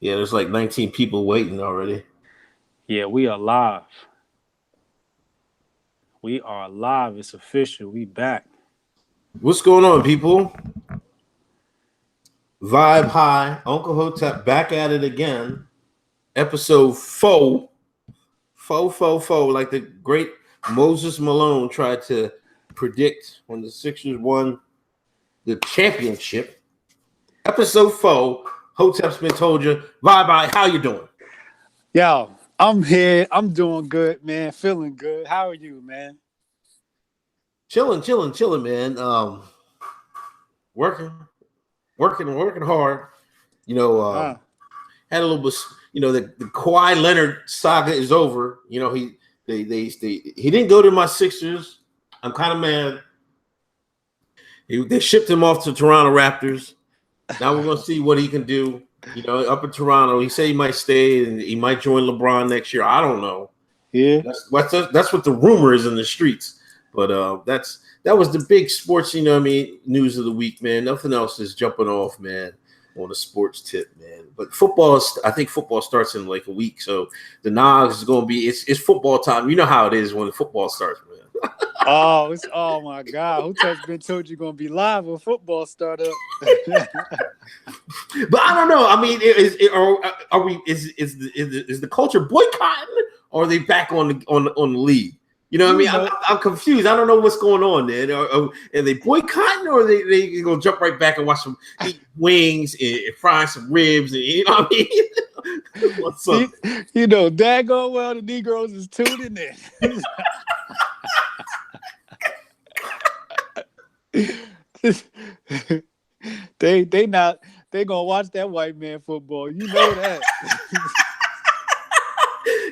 Yeah, there's like 19 people waiting already. Yeah, we are live. We are live. It's official. We back. What's going on, people? Vibe high. Uncle Hotep back at it again. Episode 4. Four. Like the great Moses Malone tried to predict when the Sixers won the championship. Episode 4. Hotep's been told you. Vibe, how you doing? Yo, I'm here. I'm doing good, man. Feeling good. How are you, man? Chilling, man. Working, working hard. You know, Ah, had a little bit. The Kawhi Leonard saga is over. He didn't go to my Sixers. I'm kind of mad. They shipped him off to Toronto Raptors. Now we're gonna see what he can do. Up in Toronto, he said he might stay and he might join LeBron next year. I don't know. yeah. That's what the rumor is in the streets. But that was the big sports, news of the week, man. Nothing else is jumping off, man, on a sports tip, man. But I think football starts in like a week, so the Nogs is gonna be it's football time. You know how it is when the football starts, man. Oh my God. Hotep's been told you're gonna be live when football start up. But I don't know. I mean, are we? Is the culture boycotting, or are they back on the league? You know what I mean? I'm confused. I don't know what's going on there. Are they boycotting, or are they gonna jump right back and watch some eat wings and fry some ribs? And you know what I mean? What's up? Daggone well the Negroes is tuning in. they gonna watch that white man football. You know that.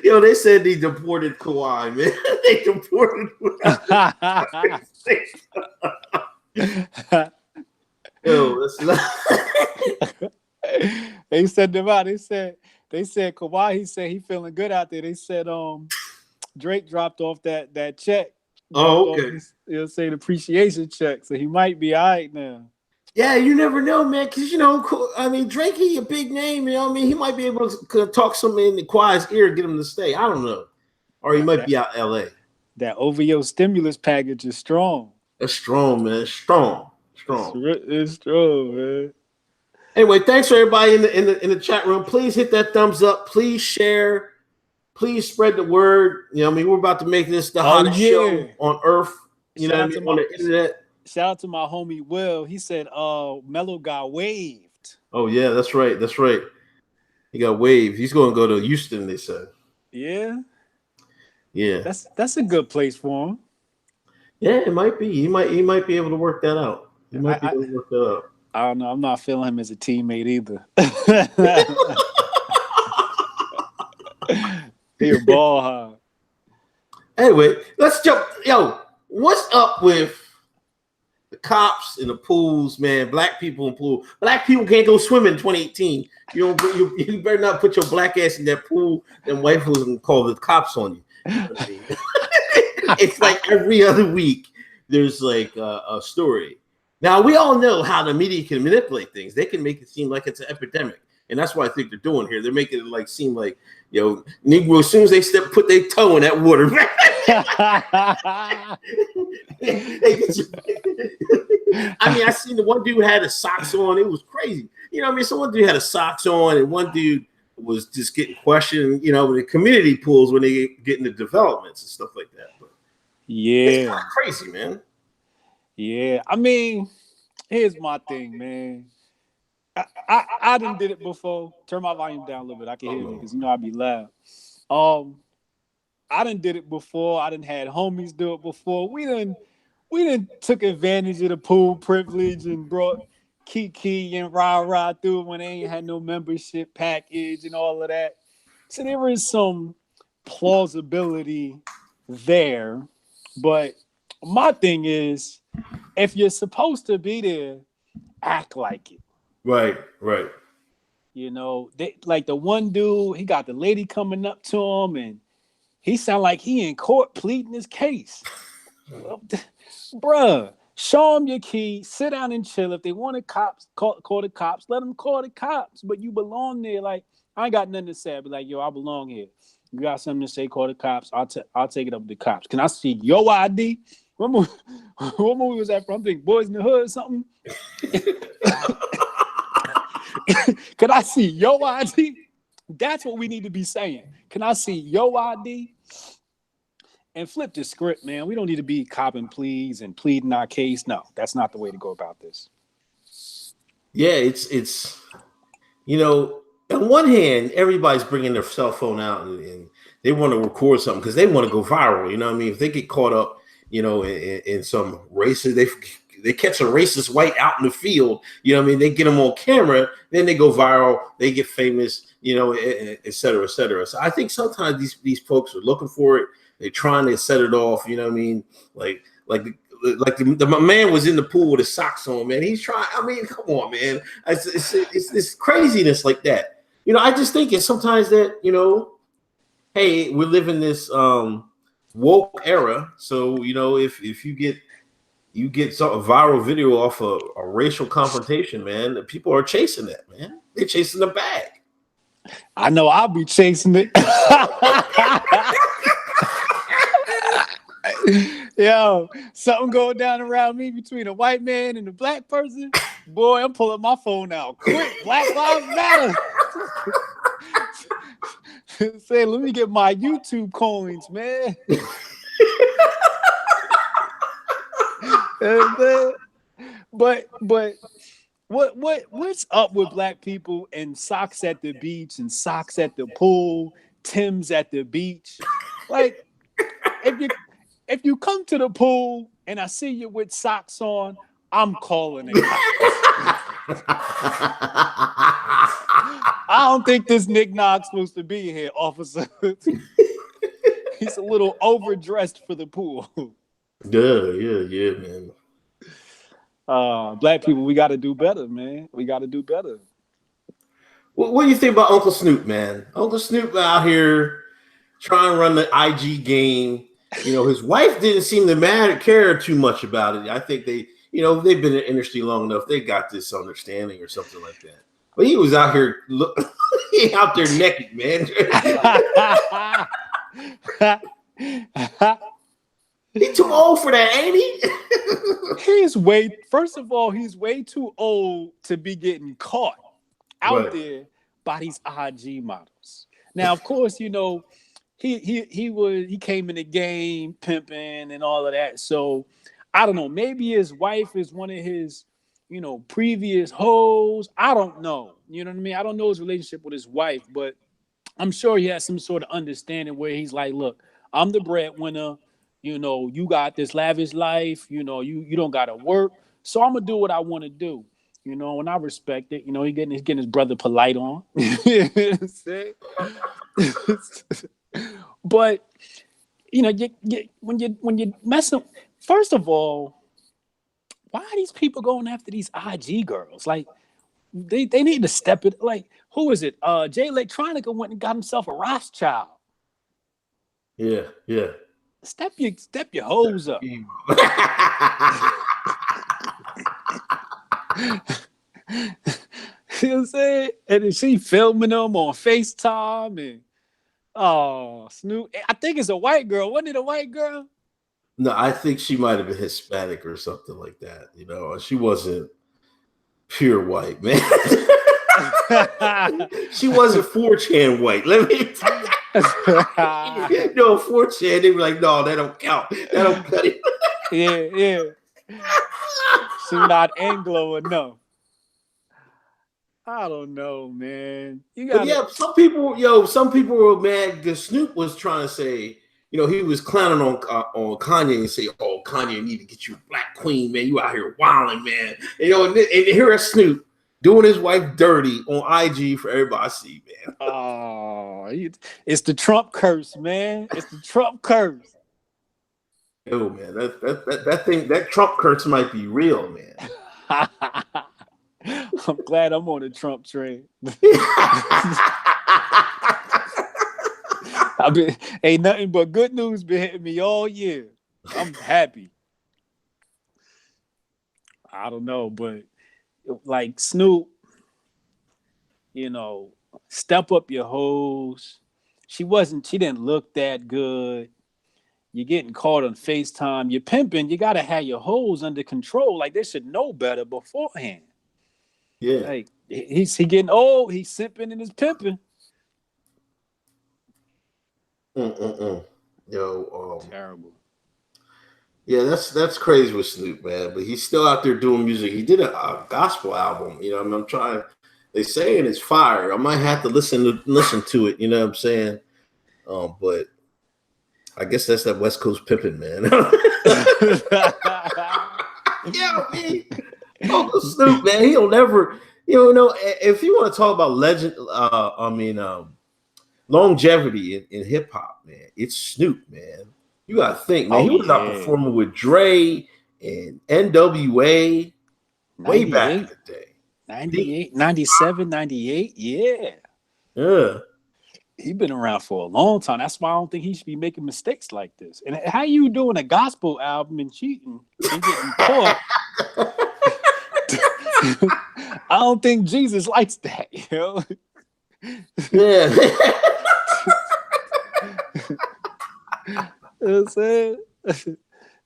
They said they deported Kawhi, man. They deported that's not. They sent them out. They said Kawhi. He said he feeling good out there. They said Drake dropped off that check. Oh, okay. He'll say an appreciation check, so he might be all right now. Yeah, you never know, man. Because Drake, he a big name. He might be able to talk something in the Kawhi's ear, get him to stay. I don't know, or he might be out L.A. That OVO stimulus package is strong. That's strong, man. Strong. It's strong, man. Anyway, thanks for everybody in the chat room. Please hit that thumbs up. Please share. Please spread the word. We're about to make this the hottest show on earth. On the internet. Shout out to my homie Will. He said, Melo got waived. Oh yeah, that's right. He got waived. He's going to go to Houston. They said. Yeah. Yeah. That's a good place for him. Yeah, it might be. He might be able to work that out. I don't know. I'm not feeling him as a teammate either. He a ball hog. Anyway, let's jump. Yo, what's up with the cops in the pools, man? Black people in pool. Black people can't go swimming in 2018. You better not put your black ass in that pool. Then white folks can call the cops on you. You know what I mean? It's like every other week there's like a story. Now we all know how the media can manipulate things. They can make it seem like it's an epidemic. And that's what I think they're doing here. They're making it seem like, Negro, as soon as they put their toe in that water. I seen the one dude had his socks on. It was crazy. So one dude had his socks on, and one dude was just getting questioned, with the community pools when they get into developments and stuff like that. But yeah. It's kind of crazy, man. Yeah. Here's my thing, man. I done did it before. Turn my volume down a little bit. I can hear me because I be loud. I done did it before. I done had homies do it before. We done took advantage of the pool privilege and brought Kiki and Rah through when they ain't had no membership package and all of that. So there is some plausibility there. But my thing is, if you're supposed to be there, act like it. Right. They, like the one dude, he got the lady coming up to him, and he sound like he in court pleading his case. Bruh, Show them your key, sit down and chill. If they want the cops, call the cops, let them call the cops. But you belong there. Like, I ain't got nothing to say. I'll be like, yo, I belong here. You got something to say, call the cops. I'll take it up to the cops. Can I see your ID? What movie was that from? I think Boys in the Hood or something. Can I see your ID? That's what we need to be saying. Can I see your ID? And flip the script, man. We don't need to be copping pleas and pleading our case. No, that's not the way to go about this. Yeah, it's on one hand, everybody's bringing their cell phone out and they want to record something because they want to go viral. You know what I mean? If they get caught up, in some racist, they catch a racist white out in the field. You know what I mean? They get them on camera, then they go viral, they get famous. Et cetera, et cetera. So I think sometimes these folks are looking for it. They're trying to set it off. You know what I mean? Like the man was in the pool with his socks on, man. He's trying. I mean, come on, man. It's this craziness like that. I just think it's sometimes that, hey, we live in this woke era. So, if you get some viral video off a racial confrontation, man, the people are chasing that, man. They're chasing the bag. I know I'll be chasing it. Yo, something going down around me between a white man and a black person. Boy, I'm pulling my phone out quick. Black Lives Matter. Say, let me get my YouTube coins, man. But what's up with black people and socks at the beach and socks at the pool, Tim's at the beach? Like, if you come to the pool and I see you with socks on, I'm calling it. I don't think this Nick Knock's supposed to be here, officer. He's a little overdressed for the pool. Yeah, man. Black people, we got to do better, man. We got to do better. What do you think about Uncle Snoop, man? Uncle Snoop out here trying to run the IG game. His wife didn't seem to care too much about it. I think they've been in the industry long enough. They got this understanding or something like that. But he was out here, he out there naked, man. He too old for that, ain't he? First of all, he's way too old to be getting caught out there by these IG models. Now, of course, he came in the game pimping and all of that. So I don't know. Maybe his wife is one of his, previous hoes. I don't know. You know what I mean? I don't know his relationship with his wife, but I'm sure he has some sort of understanding where he's like, look, I'm the breadwinner. You got this lavish life. You don't got to work. So I'm going to do what I want to do. And I respect it. He's getting his brother polite on. But, when you mess up, first of all, why are these people going after these IG girls? Like, they need to step it. Like, who is it? Jay Electronica went and got himself a Rothschild. Yeah. Step your hose up. You know what I'm saying? And then she filming them on FaceTime and Snoop. I think it's a white girl. Wasn't it a white girl? No, I think she might have been Hispanic or something like that. She wasn't pure white, man. She wasn't 4chan white. Let me tell you. 4chan, they were like, no, that don't count. That don't cut it. Yeah. She's not Anglo enough. I don't know, man. Some people were mad because Snoop was trying to say, he was clowning on Kanye and say, oh, Kanye need to get you a black queen, man. You out here wilding, man. And here is Snoop doing his wife dirty on IG for everybody to see, man. Oh, it's the Trump curse, man. It's the Trump curse. Oh man, that Trump curse might be real, man. I'm glad I'm on the Trump train. Ain't nothing but good news been hitting me all year. I'm happy. I don't know, but like Snoop, you know, step up your hose. She didn't look that good. You're getting caught on FaceTime. You're pimping. You gotta have your hoes under control. Like they should know better beforehand. Yeah. Like he getting old. He's simping and he's pimping. Yo, Terrible. yeah, that's crazy with Snoop, man. But he's still out there doing music. He did a gospel album. You know, I'm trying. They saying it's fire. I might have to listen to it. You know what I'm saying? But I guess that's that West Coast pimping, man. Yeah, man. Uncle Snoop, man. He'll never. You know, if you want to talk about legend, longevity in hip hop, man, it's Snoop, man. You gotta think, man. Oh He was out yeah. performing with Dre and NWA way back in 98, the day. 98, 97, 98. Yeah. Yeah. He been around for a long time. That's why I don't think he should be making mistakes like this. And how you doing a gospel album and cheating and getting caught? I don't think Jesus likes that, you know? Yeah. You know what I'm saying?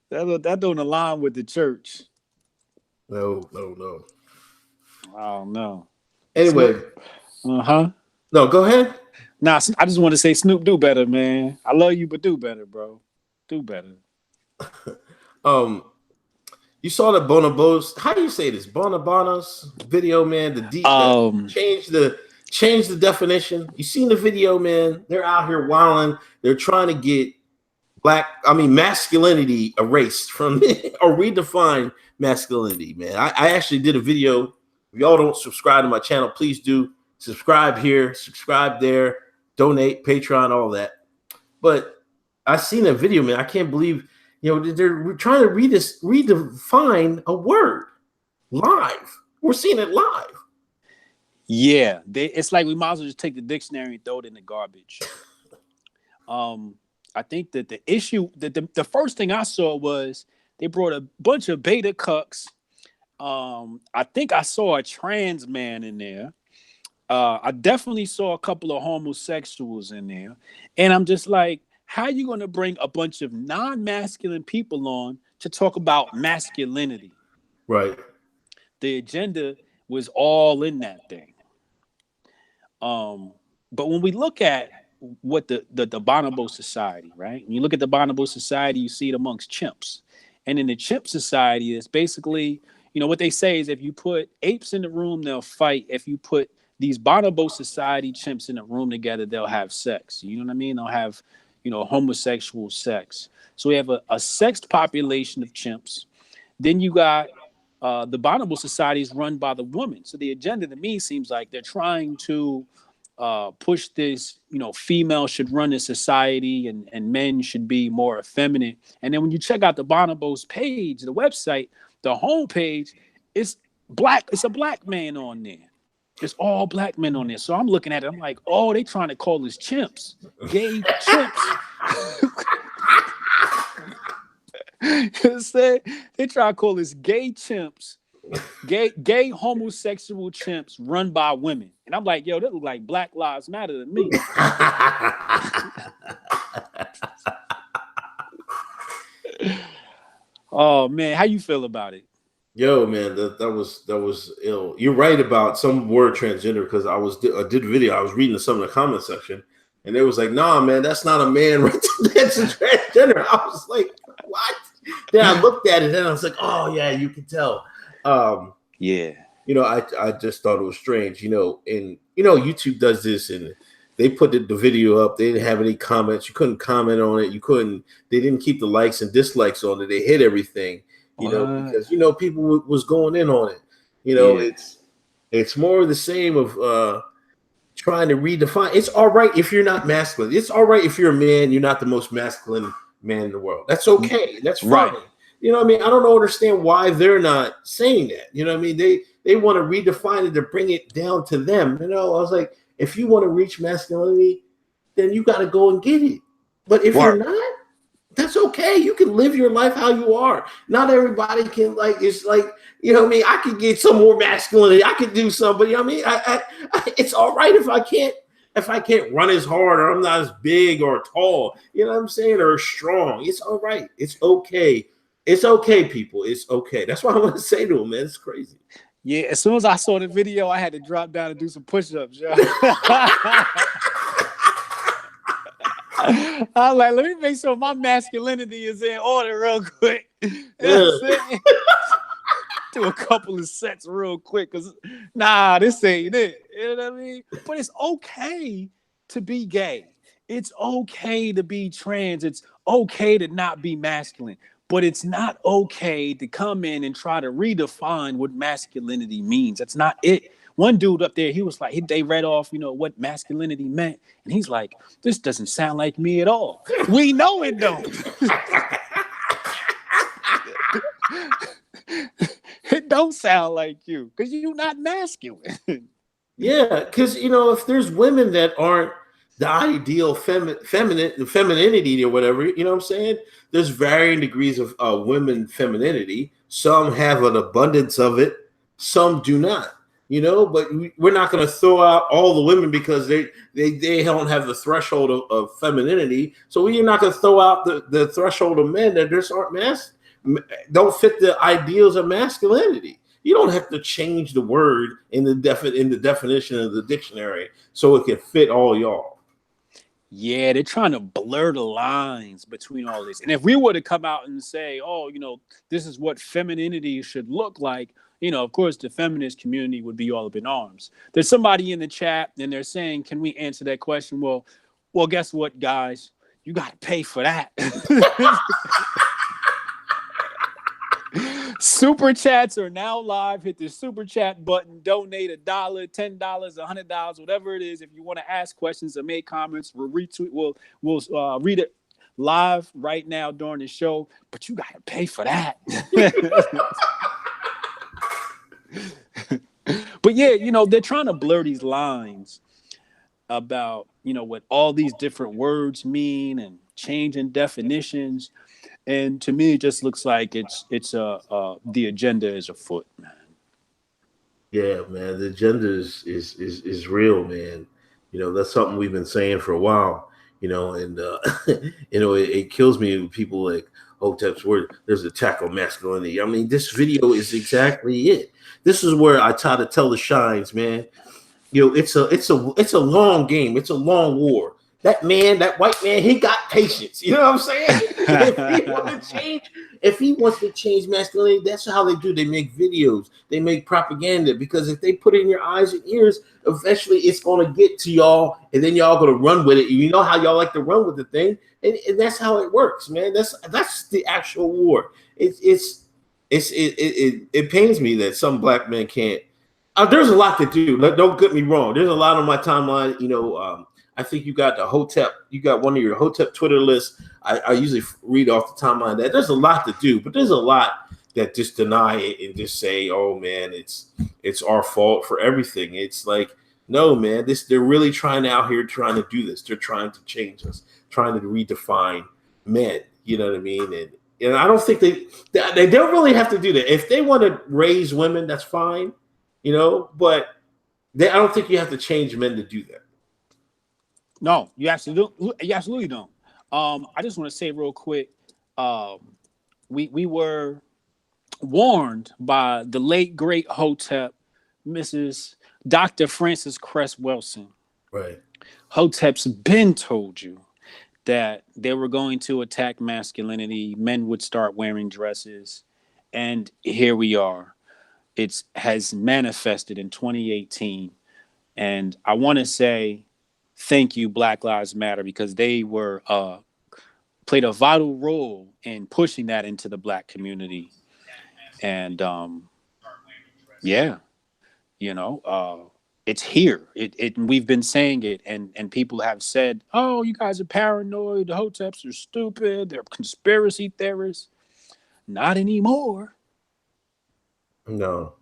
That don't align with the church. No. I don't know. Anyway. No, go ahead. Nah, I just want to say Snoop, do better, man. I love you, but do better, bro. Do better. You saw the Bonobos. How do you say this? Bonobos video, man. Change the definition. You seen the video, man? They're out here wilding. They're trying to get masculinity erased from or redefine masculinity, man. I actually did a video. If y'all don't subscribe to my channel, please do. Subscribe here, subscribe there, donate, Patreon, all that. But I seen a video, man. I can't believe, they're trying to redefine a word live. We're seeing it live. Yeah, it's like we might as well just take the dictionary and throw it in the garbage. I think that the issue, the first thing I saw was they brought a bunch of beta cucks. I think I saw a trans man in there. I definitely saw a couple of homosexuals in there. And I'm just like, how are you going to bring a bunch of non-masculine people on to talk about masculinity? Right. The agenda was all in that thing. But when we look at what the Bonobo society, right? When you look at the Bonobo society, you see it amongst chimps. And in the chimp society, it's basically, what they say is if you put apes in the room, they'll fight. If you put these Bonobo society chimps in a room together, they'll have sex. You know what I mean? They'll have, homosexual sex. So we have a sexed population of chimps. Then you got the Bonobo society is run by the woman. So the agenda to me seems like they're trying to push this, female should run the society and men should be more effeminate. And then when you check out the Bonobos page, the website, the homepage, it's black. It's a black man on there. It's all black men on there. So I'm looking at it. I'm like, oh, they trying to call us chimps, gay chimps. They try to call us gay chimps, gay homosexual chimps run by women. And I'm like, yo, that look like Black Lives Matter to me. Oh man, how you feel about it? Yo, man, that was ill. You're right about some word transgender because I did a video. I was reading some of the comment section, and they was like, "Nah, man, that's not a man. That's a transgender." I was like, "What?" Then I looked at it, and I was like, "Oh yeah, you can tell." Yeah. I just thought it was strange. And YouTube does this, and they put the video up. They didn't have any comments. You couldn't comment on it. They didn't keep the likes and dislikes on it. They hid everything. Because people was going in on it. It's more of the same of trying to redefine. It's all right if you're not masculine. It's all right if you're a man. You're not the most masculine man in the world. That's okay. That's fine. Right. You know what I mean? I don't understand why they're not saying that. You know what I mean? They want to redefine it to bring it down to them. I was like, if you want to reach masculinity, then you got to go and get it. But if you're not, That's okay. You can live your life how you are. Not everybody can like. It's like, you know what I mean. I could get some more masculinity. I could do something. I mean, it's all right if I can't run as hard or I'm not as big or tall. You know what I'm saying? Or strong. It's all right. It's okay. It's okay, people. It's okay. That's what I want to say to them, man. It's crazy. Yeah, as soon as I saw the video, I had to drop down and do some push-ups, yo. I was like, let me make sure my masculinity is in order real quick. Yeah. Do a couple of sets real quick, because this ain't it. You know what I mean? But it's okay to be gay. It's okay to be trans. It's okay to not be masculine. But it's not okay to come in and try to redefine what masculinity means. That's not it. One dude up there, he was like, they read off, what masculinity meant. And he's like, this doesn't sound like me at all. We know it don't. It don't sound like you because you're not masculine. Yeah, because, if there's women that aren't the ideal femininity or whatever, you know what I'm saying? There's varying degrees of women femininity. Some have an abundance of it. Some do not. But we're not going to throw out all the women because they don't have the threshold of femininity. So we're not going to throw out the threshold of men that just don't fit the ideals of masculinity. You don't have to change the word in the definition of the dictionary so it can fit all y'all. Yeah, they're trying to blur the lines between all this. And if we were to come out and say, this is what femininity should look like, of course, the feminist community would be all up in arms. There's somebody in the chat and they're saying, can we answer that question? Well, guess what, guys? You got to pay for that. Super chats are now live. Hit the super chat button. Donate $1, $10, $100, whatever it is. If you want to ask questions or make comments, we'll retweet. We'll read it live right now during the show. But you gotta pay for that. But yeah, they're trying to blur these lines about what all these different words mean and changing definitions. And to me, it just looks like the agenda is afoot, man. Yeah, man, the agenda is real, man. That's something we've been saying for a while. And it kills me when people like Hotep's word. There's attack on masculinity. I mean, this video is exactly it. This is where I try to tell the shines, man. It's a long game. It's a long war. That white man, he got patience. You know what I'm saying? If he wants to change masculinity, that's how they do. They make videos. They make propaganda. Because if they put it in your eyes and ears, eventually it's going to get to y'all, and then y'all going to run with it. You know how y'all like to run with the thing, and that's how it works, man. That's the actual war. It pains me that some black men can't. There's a lot to do. Don't get me wrong. There's a lot on my timeline. I think you got one of your Hotep Twitter lists. I usually read off the timeline that there's a lot to do, but there's a lot that just deny it and just say, oh man, it's our fault for everything. It's like, no, man, they're really trying to do this. They're trying to change us, trying to redefine men. You know what I mean? And I don't think they don't really have to do that. If they want to raise women, that's fine, but I don't think you have to change men to do that. No, you absolutely don't. I just want to say real quick, we were warned by the late great Hotep, Mrs. Dr. Frances Cress Wilson. Right. Hotep's been told you that they were going to attack masculinity. Men would start wearing dresses, and here we are. It has manifested in 2018, and I want to say thank you, Black Lives Matter, because they were played a vital role in pushing that into the Black community. And it's here. We've been saying it, and people have said, "Oh, you guys are paranoid. The Hoteps are stupid. They're conspiracy theorists." Not anymore. No.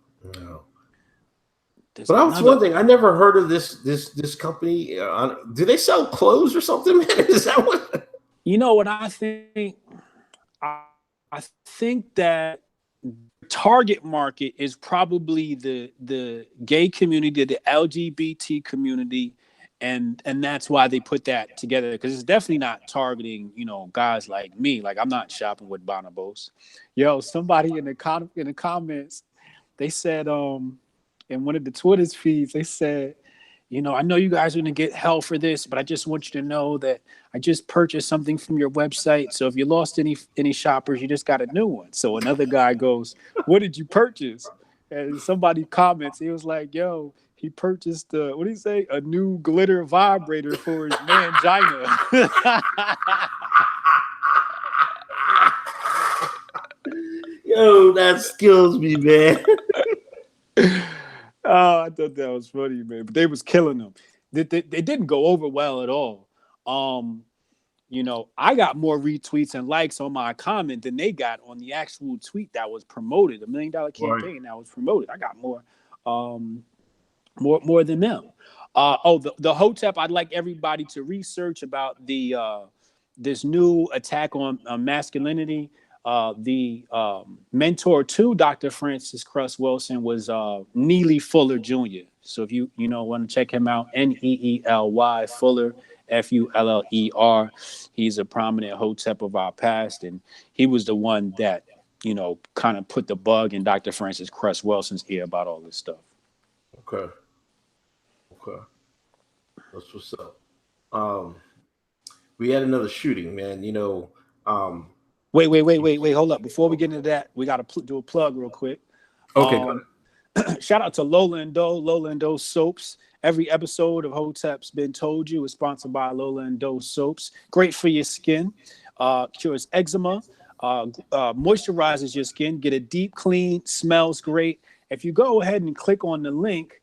But that's one thing. I never heard of this company. Do they sell clothes or something? Man? Is that what? You know what I think? I, I think that target market is probably the gay community, the LGBT community, and that's why they put that together, because it's definitely not targeting, you know, guys like me. Like, I'm not shopping with Bonobos. Yo, somebody in the comments, they said in one of the Twitter's feeds, they said, you know, I know you guys are going to get hell for this, but I just want you to know that I just purchased something from your website. So if you lost any shoppers, you just got a new one. So another guy goes, "What did you purchase?" And somebody comments, he was like, "Yo, he purchased what do you say? A new glitter vibrator for his mangina." Yo, that skills me, man. Oh, I thought that was funny, man. But they was killing them. They didn't go over well at all. Um, you know, I got more retweets and likes on my comment than they got on the actual tweet that was promoted, $1 million Right. campaign that was promoted. I got um, more than them. The Hotep. I'd like everybody to research about the this new attack on masculinity. The mentor to Dr. Francis Cress Wilson was Neely Fuller Jr. So if you know want to check him out, Neely Fuller, Fuller. He's a prominent Hotep of our past, and he was the one that, you know, kind of put the bug in Dr. Francis Cress Wilson's ear about all this stuff. Okay. Okay. That's what's up. Um, we had another shooting, man. You know, Wait. Hold up. Before we get into that, we got to do a plug real quick. okay, go ahead. Shout out to Lola and Doe soaps. Every episode of Hotep's Been Told You is sponsored by Lola and Doe soaps. Great for your skin. Cures eczema. Moisturizes your skin. Get a deep clean. Smells great. If you go ahead and click on the link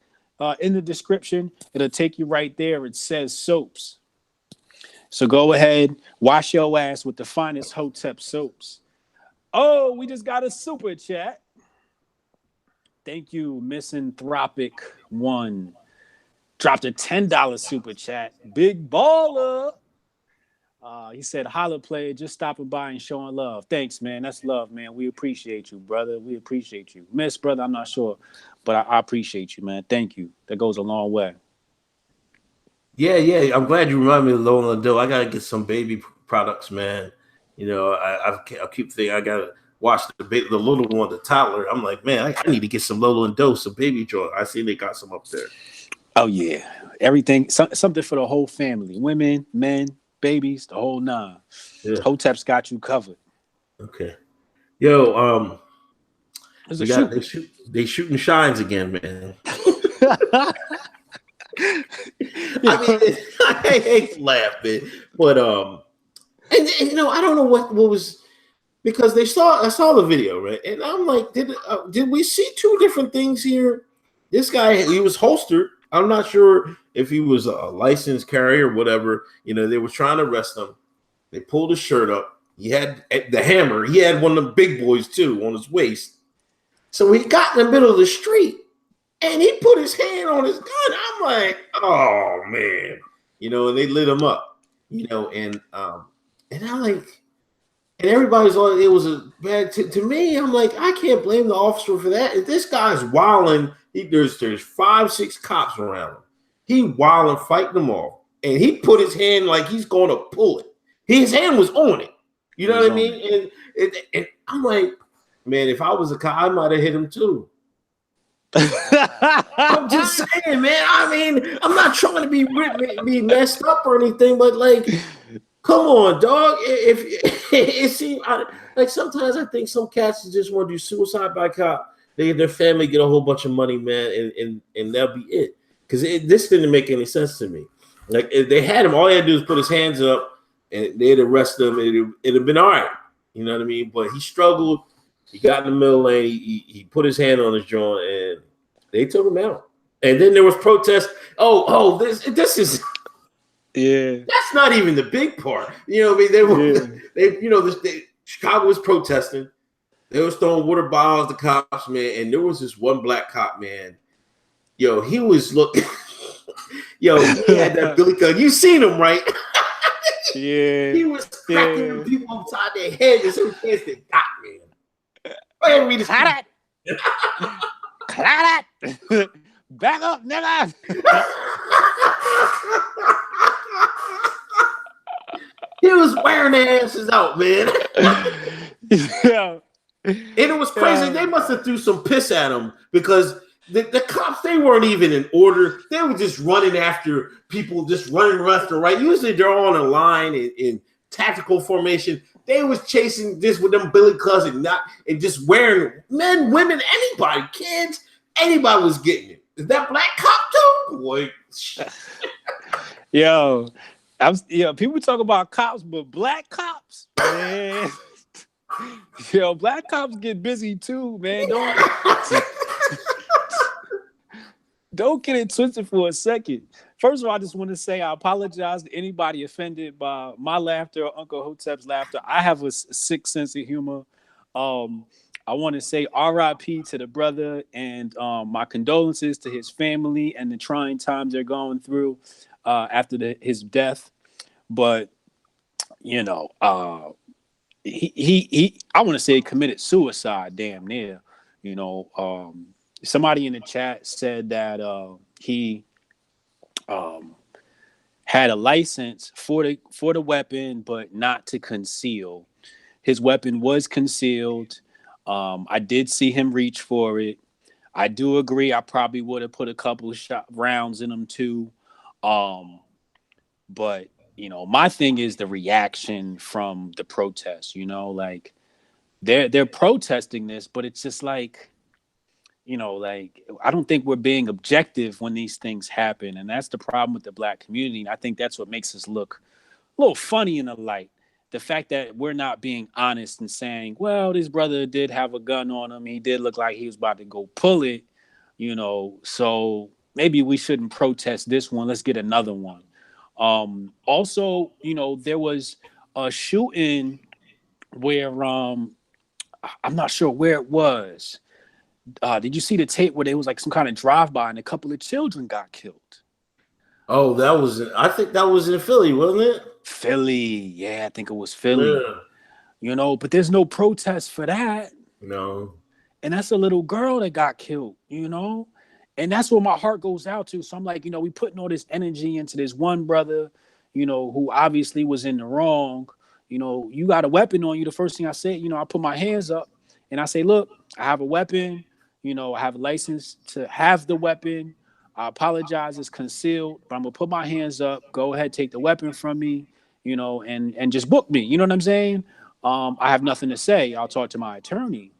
in the description, it'll take you right there. It says soaps. So go ahead, wash your ass with the finest Hotep soaps. Oh, we just got a super chat. Thank you, Misanthropic One. Dropped a $10 super chat. Big baller. He said, "Holla, player, just stopping by and showing love." Thanks, man. That's love, man. We appreciate you, brother. We appreciate you. Miss, brother, I'm not sure, but I appreciate you, man. Thank you. That goes a long way. Yeah. I'm glad you reminded me of Lola and Doe. I gotta get some baby products, man. You know, I keep thinking I gotta watch the little one, the toddler. I'm like, man, I need to get some Lola and Doe, some baby joy. I see they got some up there. Oh yeah, everything, something for the whole family, women, men, babies, the whole nine. Yeah. Hotep's got you covered. Okay. Yo, There's we a got shoot. they shooting shines again, man. Yeah. I mean, I hate to laugh, man, but and you know, I don't know what was, because I saw the video, right, and I'm like, did we see two different things here? This guy, he was holstered. I'm not sure if he was a licensed carrier or whatever. You know, they were trying to arrest him. They pulled his shirt up. He had the hammer. He had one of the big boys too on his waist. So he got in the middle of the street and he put his hand on his gun. I'm like, oh man, you know, and they lit him up, you know, and I'm like, and everybody's like, it was a bad to me. I'm like, I can't blame the officer for that. If this guy's wilding, there's 5-6 cops around him. He wilding, fighting them off, and he put his hand like he's going to pull it. His hand was on it. You know what I mean? And I'm like, man, if I was a cop, I might have hit him too. I'm just saying, man. I mean, I'm not trying to be messed up or anything, but like, come on, dog. If it seems like sometimes I think some cats just want to do suicide by cop. Their family get a whole bunch of money, man, and that'll be it. Because this didn't make any sense to me. Like, if they had him, all he had to do was put his hands up, and they'd arrest him. It'd have been all right. You know what I mean? But he struggled. He got in the middle lane. He put his hand on his joint, and they took him out. And then there was protest. Oh, this is. Yeah, that's not even the big part. You know, I mean, Chicago was protesting. They was throwing water bottles to cops, man. And there was this one black cop, man. Yo, he was looking. Yo, he had that Billy gun. You seen him, right? Yeah. He was cracking Yeah. people upside their head just in case they got me. Go ahead and read Clout it. Clout it. Back up, nigga. He was wearing their asses out, man. Yeah. And it was crazy. They must have threw some piss at him because the cops, they weren't even in order. They were just running after people, just running left or right. Usually they're on a line in tactical formation. They was chasing this with them billy clubs and just wearing men, women, anybody, kids, anybody was getting it. Is that black cop too? Boy. Yo, people talk about cops, but black cops, man. Yo, black cops get busy too, man. Don't get it twisted for a second. First of all, I just want to say I apologize to anybody offended by my laughter or Uncle Hotep's laughter. I have a sick sense of humor. I want to say RIP to the brother and my condolences to his family and the trying times they're going through after his death. But, you know, he I want to say committed suicide damn near. You know, somebody in the chat said that he had a license for the weapon, but not to conceal. His weapon was concealed. I did see him reach for it. I do agree. I probably would have put a couple of rounds in him too. But you know, my thing is the reaction from the protests. You know, like they're protesting this, but it's just like, you know, like I don't think we're being objective when these things happen, and that's the problem with the black community. And I think that's what makes us look a little funny in the light. The fact that we're not being honest and saying, well, this brother did have a gun on him. He did look like he was about to go pull it, you know, so maybe we shouldn't protest this one. Let's get another one. Also, you know, there was a shooting where I'm not sure where it was. Did you see the tape where there was like some kind of drive-by and a couple of children got killed? Oh, I think that was in Philly, wasn't it? Philly. Yeah, I think it was Philly. Yeah. You know, but there's no protest for that. No. And that's a little girl that got killed, you know? And that's where my heart goes out to. So I'm like, you know, we putting all this energy into this one brother, you know, who obviously was in the wrong. You know, you got a weapon on you. The first thing I said, you know, I put my hands up and I say, look, I have a weapon. You know, I have a license to have the weapon. I apologize, it's concealed, but I'm gonna put my hands up. Go ahead, take the weapon from me, you know, and just book me. You know what I'm saying? I have nothing to say. I'll talk to my attorney.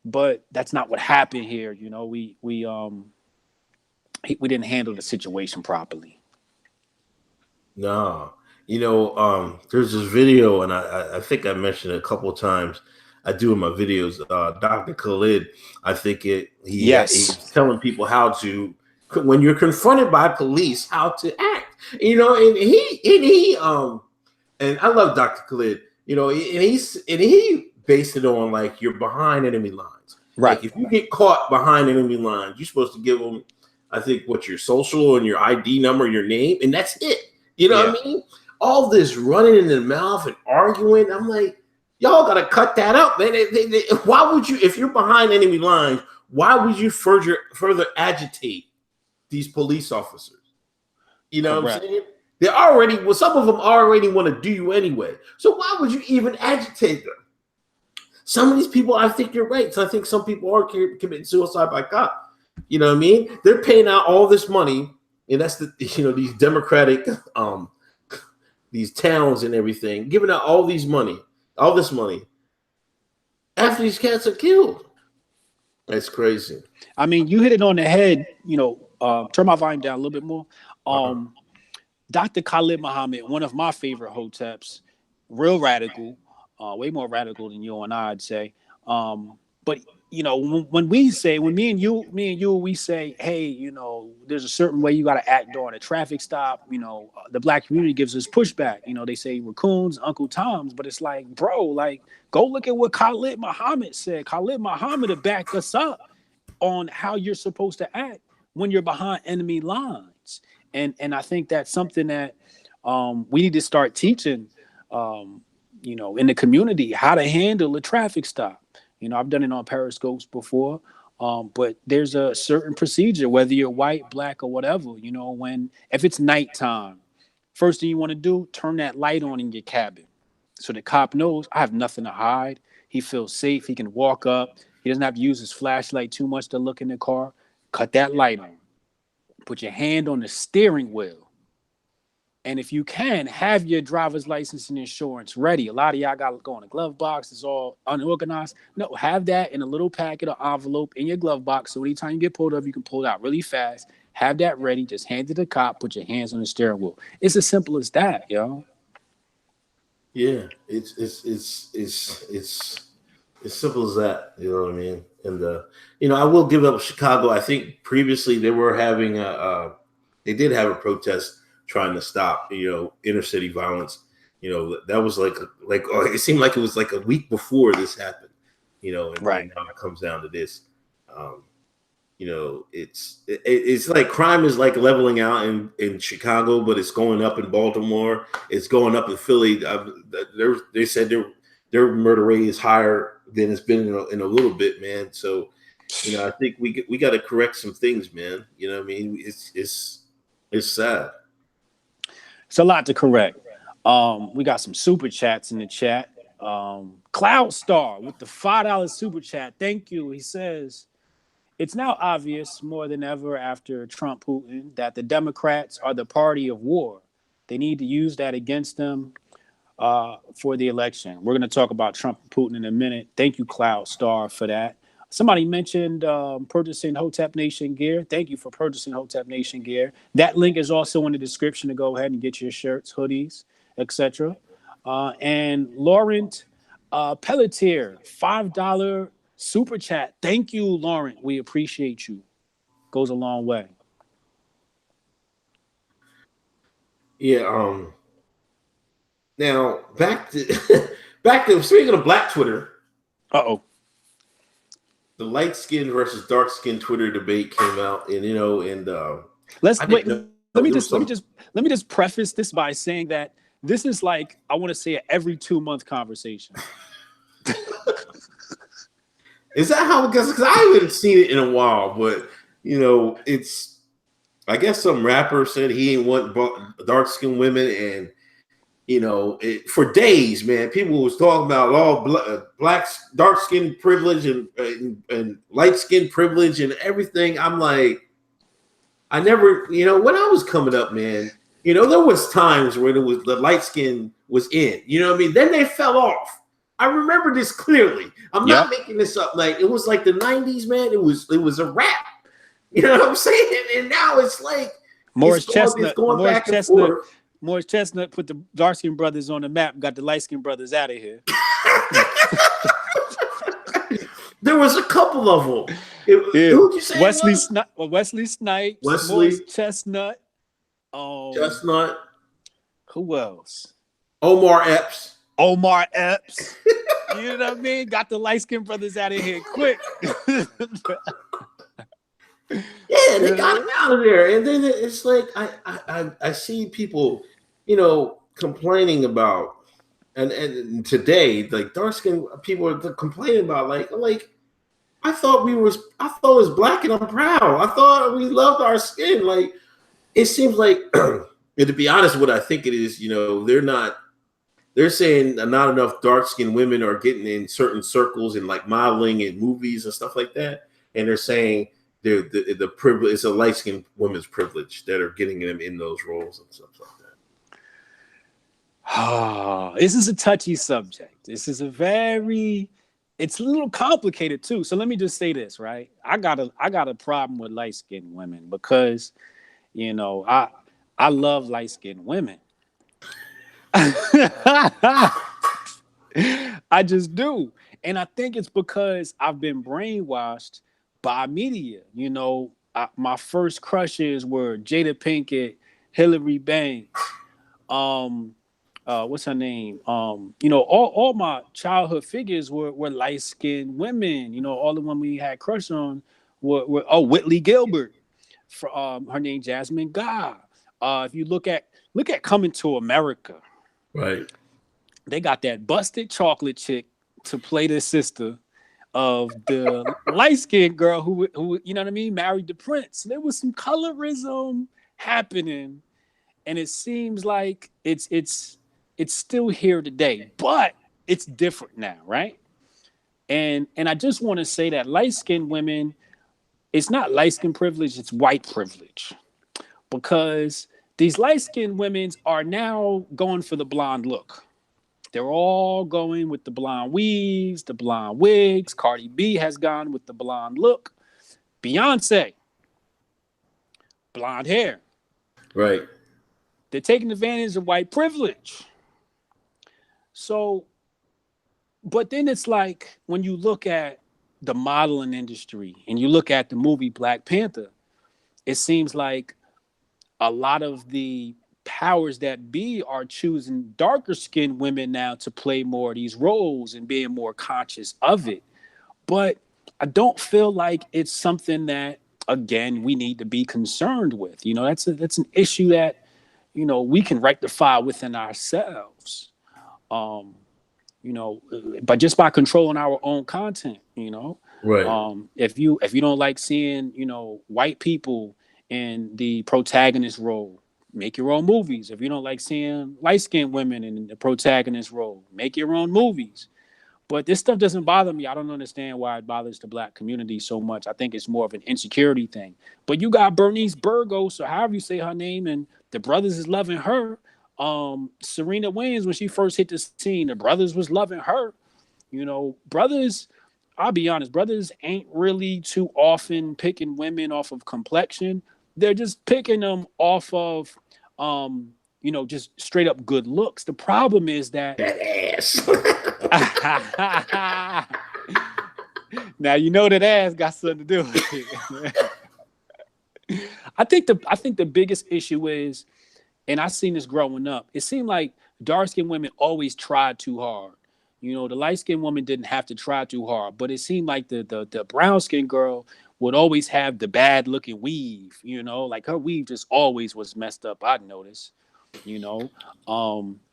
But that's not what happened here. You know, we didn't handle the situation properly. No. You know, there's this video, and I think I mentioned it a couple of times. I do in my videos. Dr. Khalid, I think he's telling people how to, when you're confronted by police, how to act. You know, and I love Dr. Khalid. You know, and he based it on like you're behind enemy lines. Right. Like if you get caught behind enemy lines, you're supposed to give them, I think, what your social and your ID number, your name, and that's it. You know what I mean? All this running in the mouth and arguing. I'm like, y'all got to cut that up, man. Why would you, if you're behind enemy lines, why would you further agitate these police officers? You know what I'm saying? Some of them already want to do you anyway. So why would you even agitate them? Some of these people, I think you're right. So I think some people are committing suicide by cop. You know what I mean? They're paying out all this money, and that's these democratic these towns and everything, giving out all this money after these cats are killed. That's crazy. I mean, you hit it on the head. You know, turn my volume down a little bit more. Dr. Khalid Muhammad, one of my favorite hoteps, real radical, way more radical than you and I'd say. But you know, when me and you, we say, hey, you know, there's a certain way you got to act during a traffic stop. You know, the black community gives us pushback. You know, they say raccoons, Uncle Toms, but it's like, bro, like, go look at what Khalid Muhammad said. Khalid Muhammad to back us up on how you're supposed to act when you're behind enemy lines. And I think that's something that We need to start teaching, in the community how to handle a traffic stop. I've done it on Periscopes before, but there's a certain procedure, whether you're white, black, or whatever. If it's nighttime, first thing you want to do, turn that light on in your cabin, so the cop knows I have nothing to hide. He feels safe. He can walk up. He doesn't have to use his flashlight too much to look in the car. Cut that light on. Put your hand on the steering wheel. And if you can, have your driver's license and insurance ready. A lot of y'all got to go in a glove box. It's all unorganized. No, have that in a little packet or envelope in your glove box. So anytime you get pulled up, you can pull it out really fast. Have that ready. Just hand it to the cop. Put your hands on the steering wheel. It's as simple as that, yo. Yeah, it's as simple as that. You know what I mean? And I will give up Chicago. I think previously they were having they did have a protest trying to stop inner city violence. That was like it seemed like it was like a week before this happened. And Right. now it comes down to this. It's like crime is like leveling out in Chicago, but it's going up in Baltimore. It's going up in Philly. They said their murder rate is higher than it's been in a little bit, man. So, I think we got to correct some things, man. You know what I mean? It's sad. It's a lot to correct. We got some super chats in the chat. Cloud Star with the $5 super chat. Thank you. He says, it's now obvious more than ever after Trump Putin that the Democrats are the party of war. They need to use that against them for the election. We're going to talk about Trump and Putin in a minute. Thank you, Cloud Star, for that. Somebody mentioned purchasing Hotep Nation gear. Thank you for purchasing Hotep Nation gear. That link is also in the description to go ahead and get your shirts, hoodies, etc. And Laurent Pelletier, $5 super chat. Thank you, Laurent. We appreciate you. Goes a long way. Yeah. Now back to speaking of Black Twitter. Uh-oh. The light skin versus dark skin Twitter debate came out, and let's wait. Let me just preface this by saying that this is like, I want to say, an every 2-month conversation. Is that how it goes? Because I haven't seen it in a while, but it's. I guess some rapper said he ain't want dark skinned women, and for days, man, people was talking about all black, dark skin privilege and light skin privilege and everything. I'm like, I never, when I was coming up, man, there was times where the light skin was in, what I mean? Then they fell off. I remember this clearly. I'm not making this up. Like, it was like the 90s, man. It was a wrap. You know what I'm saying? And now it's like Morris Chestnut put the dark skin brothers on the map, got the light skin brothers out of here. There was a couple of them. Who'd you say? Wesley Snipes, Morris Chestnut. Chestnut. Who else? Omar Epps. You know what I mean? Got the light skin brothers out of here quick. Yeah, they got him out of there, and then it's like I see people, complaining about, and today, like, dark skinned people are complaining about, like I thought it was black and I'm proud. I thought we loved our skin. Like, it seems like, to be honest, what I think it is, they're saying not enough dark skinned women are getting in certain circles and like modeling and movies and stuff like that, and they're saying the privilege, it's a light skinned woman's privilege that are getting them in those roles and stuff like that. This is a touchy subject. This is it's a little complicated too. So let me just say this, right? I got a problem with light skinned women because, I love light skinned women. I just do. And I think it's because I've been brainwashed by media. My first crushes were Jada Pinkett, Hillary Banks, what's her name? All my childhood figures were light-skinned women. All the women we had crush on were Whitley Gilbert, her name Jasmine Guy, If you look at Coming to America, Right. they got that busted chocolate chick to play the sister of the light skinned girl who you know what I mean, married the prince. There was some colorism happening, and it seems like it's still here today, but it's different now, right? And I just want to say that light skinned women, it's not light skinned privilege, it's white privilege, because these light skinned women are now going for the blonde look. They're all going with the blonde weaves, the blonde wigs. Cardi B has gone with the blonde look. Beyonce, blonde hair. Right. They're taking advantage of white privilege. So, but then it's like when you look at the modeling industry and you look at the movie Black Panther, it seems like a lot of the powers that be are choosing darker skinned women now to play more of these roles and being more conscious of it. But I don't feel like it's something that, again, we need to be concerned with. You know, that's an issue that, you know, we can rectify within ourselves. Um, you know, but just by controlling our own content, you know. Right. If you don't like seeing, you know, white people in the protagonist role, make your own movies. If you don't like seeing light skinned women in the protagonist role, make your own movies. But this stuff doesn't bother me. I don't understand why it bothers the black community so much. I think it's more of an insecurity thing. But you got Bernice Burgos, or however you say her name, and the brothers is loving her. Serena Williams, when she first hit the scene, the brothers was loving her. You know, brothers, I'll be honest, brothers ain't really too often picking women off of complexion. They're just picking them off of, you know, just straight up good looks. The problem is that That ass. now you know that ass got something to do with it. I think the biggest issue is, and I seen this growing up, it seemed like dark skinned women always tried too hard. You know, the light skinned woman didn't have to try too hard, but it seemed like the brown skinned girl would always have the bad looking weave. You know, like her weave just always was messed up. I'd notice. You know,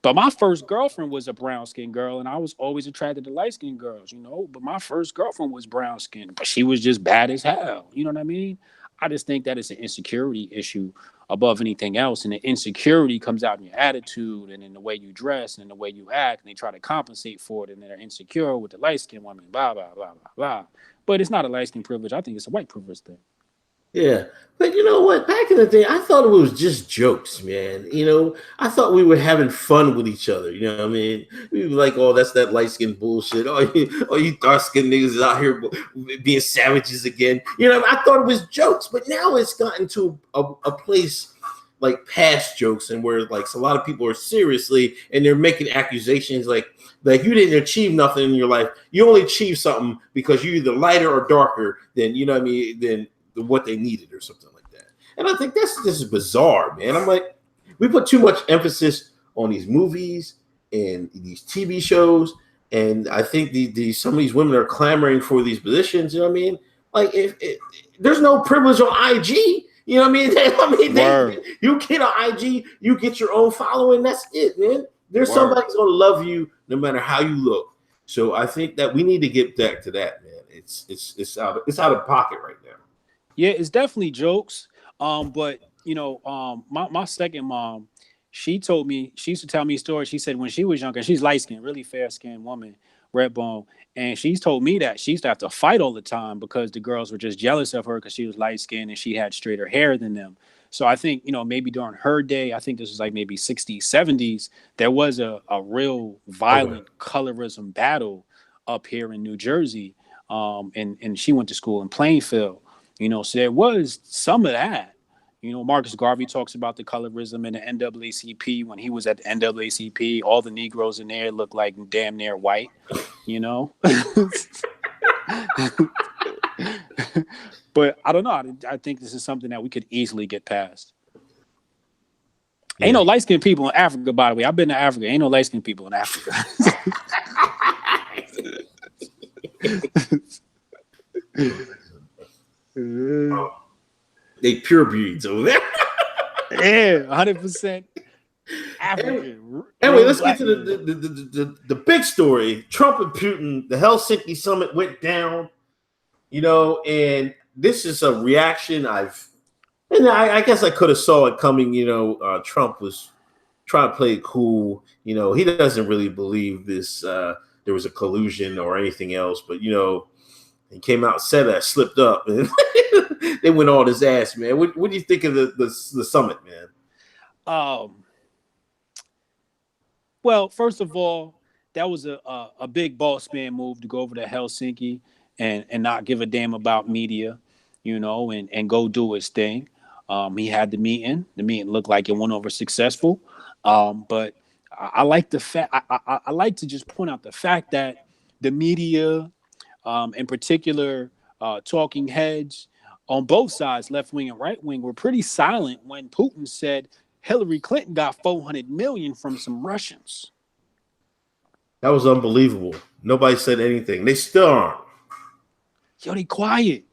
but my first girlfriend was a brown skinned girl, and I was always attracted to light skinned girls. You know, but my first girlfriend was brown skinned, but she was just bad as hell. You know what I mean? I just think that it's an insecurity issue above anything else, and the insecurity comes out in your attitude and in the way you dress and in the way you act, and they try to compensate for it, and they're insecure with the light skinned woman. Blah blah blah blah blah. But it's not a light skin privilege. I think it's a white privilege thing. Yeah. But you know what? Back in the day, I thought it was just jokes, man. You know, I thought we were having fun with each other. You know what I mean? We were like, oh, that's that light skin bullshit. Oh, you dark skinned niggas is out here being savages again. You know, I thought it was jokes, but now it's gotten to a place like past jokes, and where like a lot of people are seriously and they're making accusations like you didn't achieve nothing in your life. You only achieved something because you're either lighter or darker than, you know what I mean, than what they needed or something like that. And I think this is bizarre, man. I'm like, we put too much emphasis on these movies and these TV shows, and I think some of these women are clamoring for these positions. You know what I mean? Like, if there's no privilege on IG. You know what I mean? You get on IG, you get your own following. That's it, man. There's somebody's gonna love you no matter how you look. So I think that we need to get back to that, man. It's out of pocket right now. Yeah, it's definitely jokes. But you know, my second mom, she used to tell me a story. She said when she was younger, she's light skinned, really fair skinned woman, red bone. And she's told me that she used to have to fight all the time because the girls were just jealous of her because she was light skinned and she had straighter hair than them. So I think, you know, maybe during her day, I think this was like maybe 60s, 70s, there was a real violent colorism battle up here in New Jersey. And she went to school in Plainfield. You know, so there was some of that. You know, Marcus Garvey talks about the colorism in the NAACP. When he was at the NAACP, all the Negroes in there looked like damn near white, you know? But I don't know. I think this is something that we could easily get past. Yeah. Ain't no light-skinned people in Africa, by the way. I've been to Africa. Ain't no light-skinned people in Africa. They pure breeds over there. Yeah, 100% Anyway, African. anyway, Real let's get black to man. the big story. Trump and Putin, the Helsinki summit went down, and this is a reaction I guess I could have saw it coming. Trump was trying to play it cool. He doesn't really believe this. There was a collusion or anything else, but he came out and said that, slipped up, and they went on his ass, man. What do you think of the summit, man? Um, well, first of all, that was a big boss man move to go over to Helsinki and not give a damn about media, and go do his thing. He had the meeting. The meeting looked like it went over successful. But I like the fact. I like to just point out the fact that the media, in particular, talking heads on both sides, left wing and right wing, were pretty silent when Putin said Hillary Clinton got 400 million from some Russians. That was unbelievable. Nobody said anything. They still aren't. Yo, they quiet.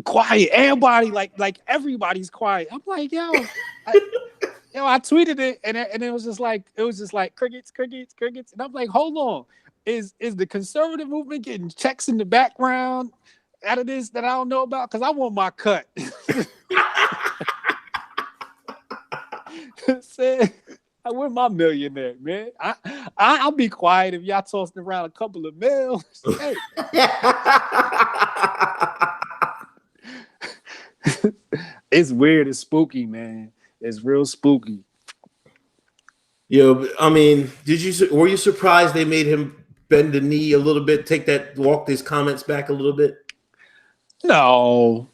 Quiet. Everybody, like everybody's quiet. I'm like, I tweeted it and it was just like crickets, crickets, crickets. And I'm like, hold on. Is the conservative movement getting checks in the background out of this that I don't know about? Because I want my cut. Said, I win my millionaire, man. I'll be quiet if y'all tossing around a couple of mils. Hey. It's weird. It's spooky, man. It's real spooky. I mean, were you surprised they made him bend the knee a little bit, walk his comments back a little bit? No.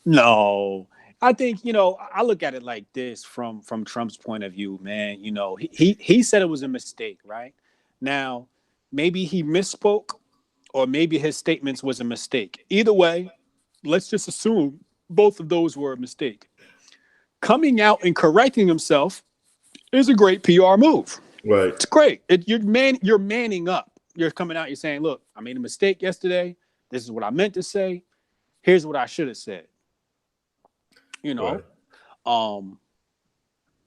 I think, I look at it like this from Trump's point of view, man. He said it was a mistake, right? Now, maybe he misspoke or maybe his statements was a mistake. Either way, let's just assume both of those were a mistake. Coming out and correcting himself is a great PR move. Right. It's great. You're manning up. You're coming out, you're saying, look, I made a mistake yesterday. This is what I meant to say. Here's what I should have said. Right. I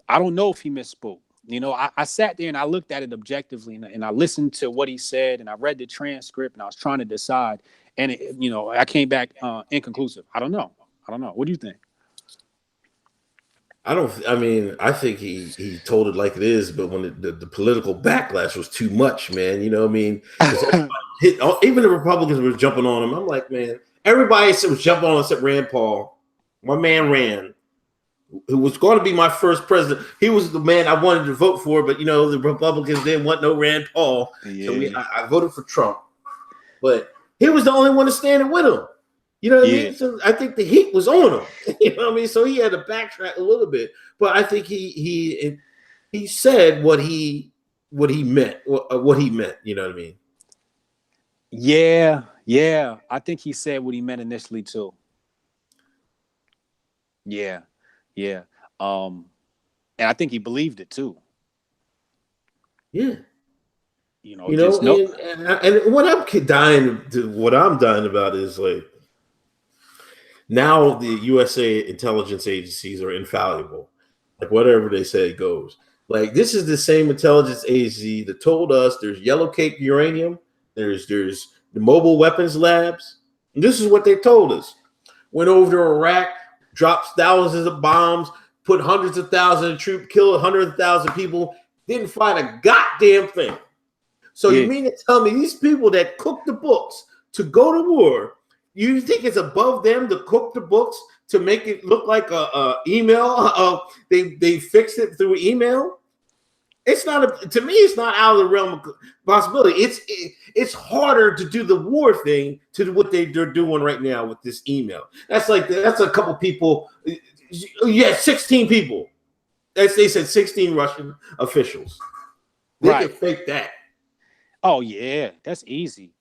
don't know if he misspoke. I sat there and I looked at it objectively and I listened to what he said and I read the transcript and I was trying to decide. And, I came back inconclusive. I don't know. What do you think? I think he told it like it is, but when the political backlash was too much, man, even the Republicans were jumping on him. I'm like, man, everybody was jumping on him except Rand Paul. My man Rand, who was going to be my first president. He was the man I wanted to vote for, but the Republicans didn't want no Rand Paul. Yeah. So I voted for Trump. But he was the only one standing with him. You know what I mean? So I think the heat was on him. You know what I mean? So he had to backtrack a little bit. But I think he said what he meant. What he meant. You know what I mean? Yeah. I think he said what he meant initially too. Yeah. And I think he believed it too. Yeah. And what I'm dying about is like, now the USA intelligence agencies are infallible. Like whatever they say goes. Like this is the same intelligence agency that told us there's yellow cake uranium, there's the mobile weapons labs. And this is what they told us. Went over to Iraq, dropped thousands of bombs, put hundreds of thousands of troops, killed 100,000 people, didn't find a goddamn thing. So you mean to tell me these people that cook the books to go to war, you think it's above them to cook the books to make it look like a email? They fixed it through email. It's not to me. It's not out of the realm of possibility. It's harder to do the war thing to what they're doing right now with this email. That's a couple people. Yeah, 16 people. They said 16 Russian officials. They can fake that. Oh yeah, that's easy.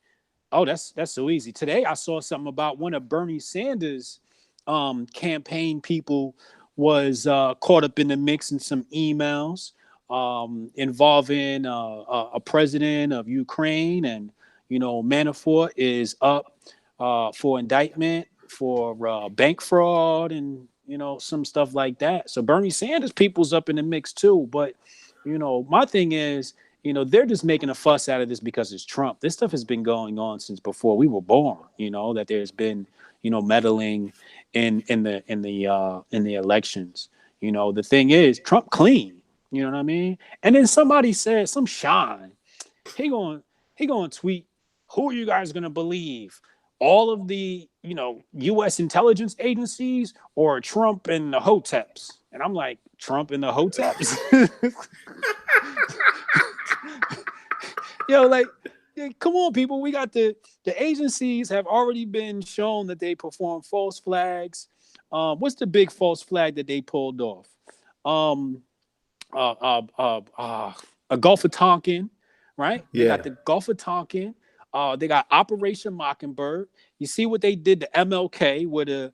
Oh, that's so easy. Today I saw something about one of Bernie Sanders' campaign people was caught up in the mix in some emails involving a president of Ukraine, and Manafort is up for indictment for bank fraud and some stuff like that. So Bernie Sanders people's up in the mix too. But, my thing is, they're just making a fuss out of this because it's Trump. This stuff has been going on since before we were born, that there's been, meddling in the elections. The thing is Trump clean, you know what I mean? And then somebody said, some Sean, he going to tweet, who are you guys going to believe? All of the, U.S. intelligence agencies or Trump and the Hoteps? And I'm like, Trump and the Hoteps? Come on, people. We got the agencies have already been shown that they perform false flags. What's the big false flag that they pulled off? A Gulf of Tonkin, right? They got the Gulf of Tonkin. They got Operation Mockingbird. You see what they did to MLK, where the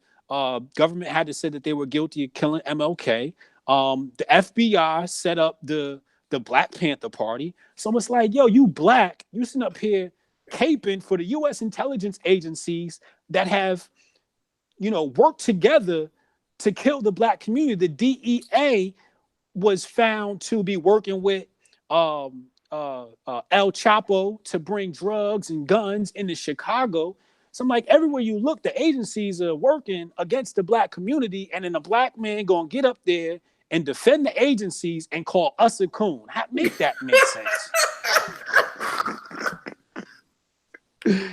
government had to say that they were guilty of killing MLK. The FBI set up the Black Panther Party. So it's like, yo, you black, you sitting up here caping for the U.S. intelligence agencies that have, worked together to kill the black community. The DEA was found to be working with El Chapo to bring drugs and guns into Chicago. So I'm like, everywhere you look, the agencies are working against the black community, and then a black man gonna get up there and defend the agencies and call us a coon. Make that make sense?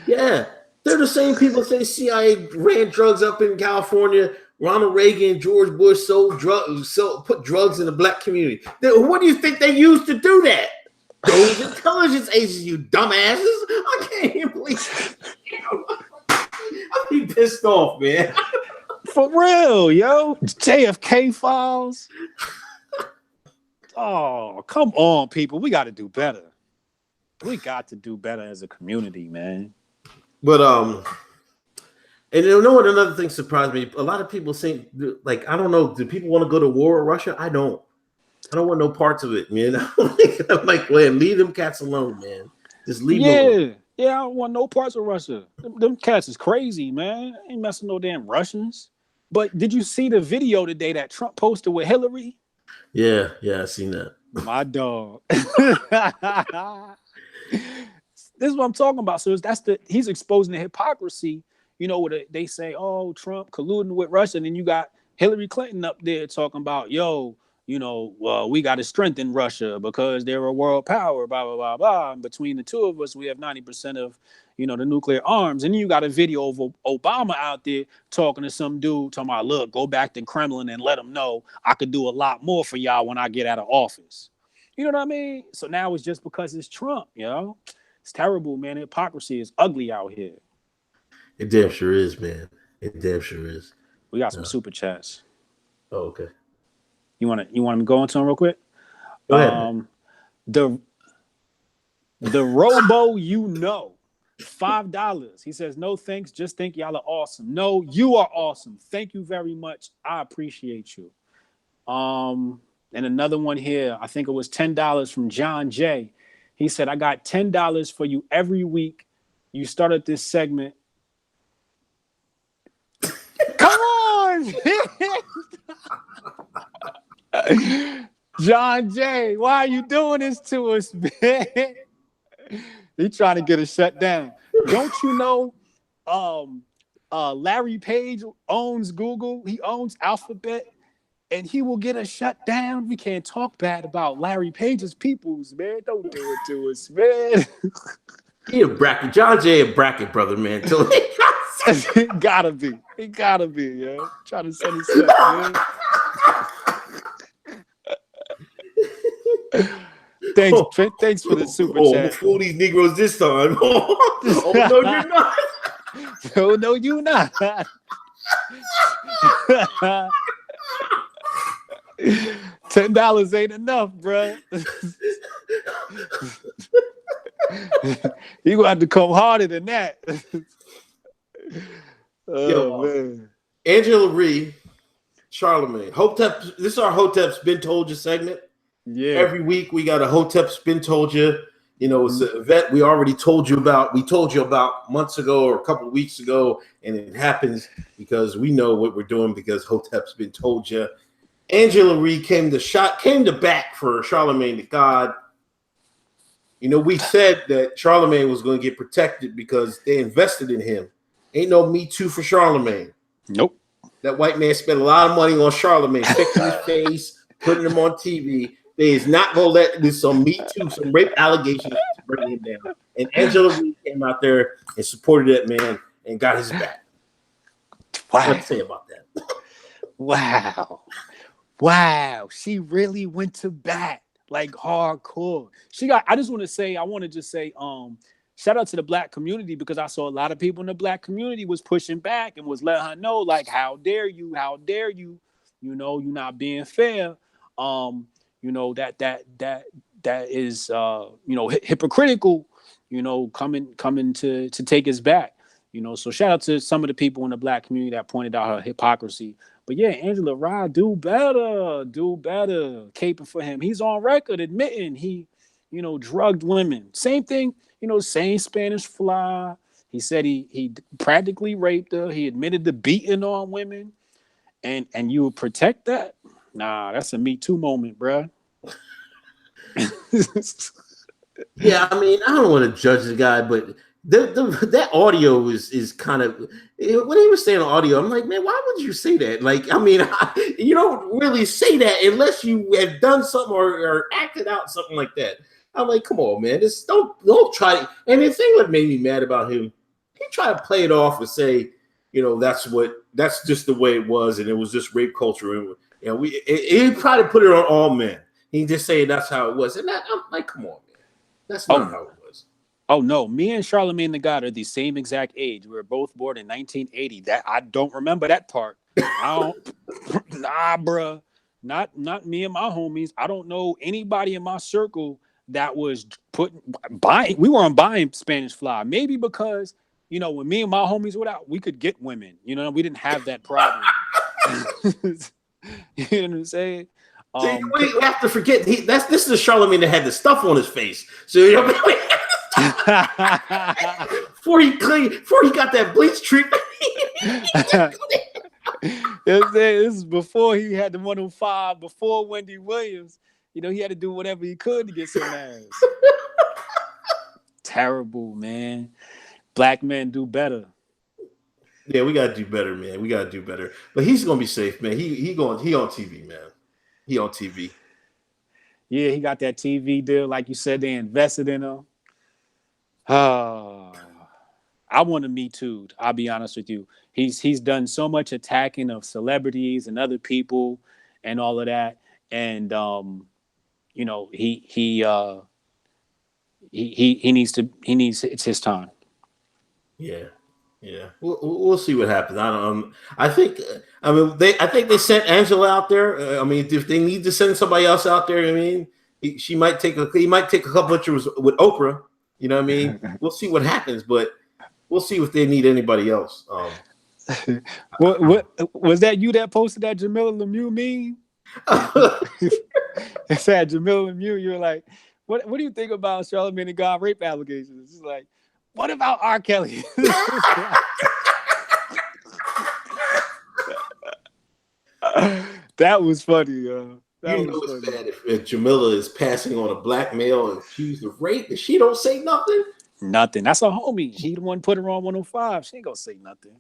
Yeah, they're the same people say CIA ran drugs up in California. Ronald Reagan, George Bush put drugs in the black community. What do you think they used to do that? Those intelligence agencies, you dumbasses. I can't even believe it. I'll be pissed off, man. For real, yo. JFK files. Oh, come on, people. We got to do better. We got to do better as a community, man. But and you know what? Another thing surprised me. A lot of people think, like, I don't know, do people want to go to war with Russia? I don't want no parts of it, man. I'm like, man, leave them cats alone, man. Just leave them alone. Yeah, I don't want no parts of Russia. Them cats is crazy, man. Ain't messing no damn Russians. But did you see the video today that Trump posted with Hillary? Yeah, I seen that. My dog. This is what I'm talking about. So he's exposing the hypocrisy. Where they say, oh, Trump colluding with Russia, and then you got Hillary Clinton up there talking about, yo, we got to strengthen Russia because they're a world power, blah, blah, blah, blah. And between the two of us, we have 90% of, the nuclear arms. And you got a video of Obama out there talking to some dude, talking about, look, go back to Kremlin and let them know I could do a lot more for y'all when I get out of office. You know what I mean? So now it's just because it's Trump, It's terrible, man. Hypocrisy is ugly out here. It damn sure is, man. It damn sure is. We got some super chats. Oh, okay. You want me to go into them real quick? Go ahead. The Robo, $5. He says, no thanks. Just think y'all are awesome. No, you are awesome. Thank you very much. I appreciate you. And another one here, I think it was $10 from John J. He said, I got $10 for you every week. You started this segment. Come on! John J., why are you doing this to us, man? He trying to get us shut down. Don't you know Larry Page owns Google? He owns Alphabet, and he will get us shut down. We can't talk bad about Larry Page's peoples, man. Don't do it to us, man. He a bracket. John J. a bracket brother, man. He gotta be, yo. Trying to set us up, man. Thanks for the super chat. Fool these Negroes this time. Oh, no, you're not. Oh, no, you're not. $10 ain't enough, bro. You gonna have to come harder than that. Man. Angela Ree, Charlemagne, Hotep. This is our Hotep's Been Told You segment. Yeah. Every week we got a Hotep's Been Told You. You know, it's an event we already told you about. We told you about months ago or a couple of weeks ago, and it happens because we know what we're doing because Hotep's been told you. Angela Reed came to bat for Charlemagne the God. You know, we said that Charlemagne was going to get protected because they invested in him. Ain't no Me Too for Charlemagne. Nope. That white man spent a lot of money on Charlemagne, fixing his face, putting him on TV. They is not going to let this some Me Too, some rape allegations to bring him down. And Angela Reed came out there and supported that man and got his back. Wow. What to say about that? Wow. She really went to bat. Like hardcore. I want to just say, shout out to the black community because I saw a lot of people in the black community was pushing back and was letting her know, like, how dare you? You know, you're not being fair. You know, that is you know, hypocritical, you know, coming to take us back. You know, so shout out to some of the people in the black community that pointed out her hypocrisy. But yeah, Angela Rye, do better, caping for him. He's on record admitting he, you know, drugged women. Same thing, you know, same Spanish Fly. He said he practically raped her. He admitted to beating on women, and you would protect that? Nah, that's a Me Too moment, bruh. Yeah, I mean, I don't want to judge the guy, but that audio is kind of, when he was saying audio, I'm like, man, why would you say that? Like, I mean, you don't really say that unless you have done something or acted out something like that. I'm like, come on, man, just don't try to. And the thing that made me mad about him, he tried to play it off and say, you know, that's just the way it was, and it was just rape culture, and you know, he tried to put it on all men. He just saying that's how it was, and I'm like, come on, man, that's not how it was. Oh no, me and Charlemagne the God are the same exact age. We were both born in 1980. That I don't remember that part. I don't, nah, bruh. Not me and my homies. I don't know anybody in my circle that was buying. We weren't buying Spanish Fly. Maybe because, you know, when me and my homies were out, we could get women. You know, we didn't have that problem. You know what I'm saying? We have to forget this is the Charlemagne that had the stuff on his face. So you know, before he got that bleach treatment. This is before he had the 105, before Wendy Williams. You know, he had to do whatever he could to get some ass. Terrible, man. Black men do better. Yeah, we gotta do better, man. We gotta do better. But he's gonna be safe, man. He on TV, man. He on TV. Yeah, he got that TV deal. Like you said, they invested in him. I want to Me Too. I'll be honest with you. He's done so much attacking of celebrities and other people and all of that. And you know, he needs it's his time. Yeah. We'll see what happens. I think they sent Angela out there. I mean, if they need to send somebody else out there, I mean, he might take a couple pictures with Oprah. You know what I mean? We'll see what happens, but we'll see if they need anybody else. What was that? You that posted that Jamila Lemieux meme? It said Jamila Lemieux. You were like, what do you think about Charlemagne the God rape allegations? It's like, what about R. Kelly? That was funny, yo. It's bad if Jamila is passing on a black male accused of rape and she don't say nothing. Nothing. That's a homie. He the one put her on 105. She ain't gonna say nothing.